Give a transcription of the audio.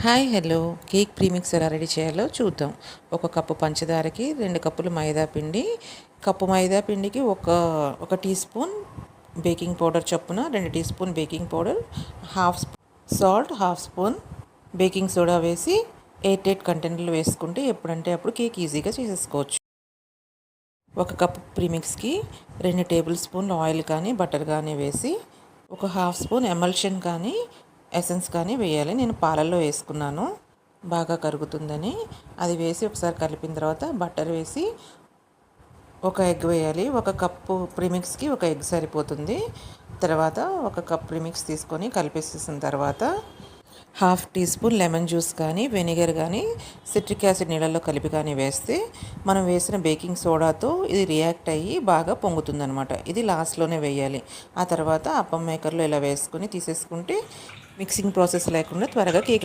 Hi hello cake premix ఎలా ready చేయాలో చూద్దాం. ఒక కప్పు పంచదారకి 2 కప్పులు మైదా పిండి, కప్పు మైదా పిండికి ఒక టీ స్పూన్ బేకింగ్ పౌడర్ చొప్పున 2 teaspoon baking powder, half spoon salt, half spoon baking soda వేసి ఎయిట్ కంటైనర్లు వేసుకుంటే ఎప్పుడంటే అప్పుడు కేక్ ఈజీగా చేసేసుకోవచ్చు. ఒక కప్పు ప్రీమిక్స్కి 2 టేబుల్ స్పూన్లు ఆయిల్ కానీ బటర్ కానీ వేసి ఒక హాఫ్ స్పూన్ ఎమల్షన్ కానీ ఎసెన్స్ కానీ వేయాలి. నేను పాలల్లో వేసుకున్నాను బాగా కరుగుతుందని. అది వేసి ఒకసారి కలిపిన తర్వాత బటర్ వేసి ఒక ఎగ్ వేయాలి. ఒక కప్పు ప్రీమిక్స్కి ఒక ఎగ్ సరిపోతుంది. తర్వాత ఒక కప్ ప్రీమిక్స్ తీసుకొని కలిపేసేసిన తర్వాత half teaspoon lemon juice కానీ వెనిగర్ కానీ సిట్రిక్ యాసిడ్ నీళ్ళల్లో కలిపి కానీ వేస్తే మనం వేసిన బేకింగ్ సోడాతో ఇది రియాక్ట్ అయ్యి బాగా పొంగుతుందనమాట. ఇది లాస్ట్లోనే వేయాలి. ఆ తర్వాత అప్పం మేకర్లో ఇలా వేసుకొని తీసేసుకుంటే మిక్సింగ్ ప్రాసెస్ లేకుండా త్వరగా కేక్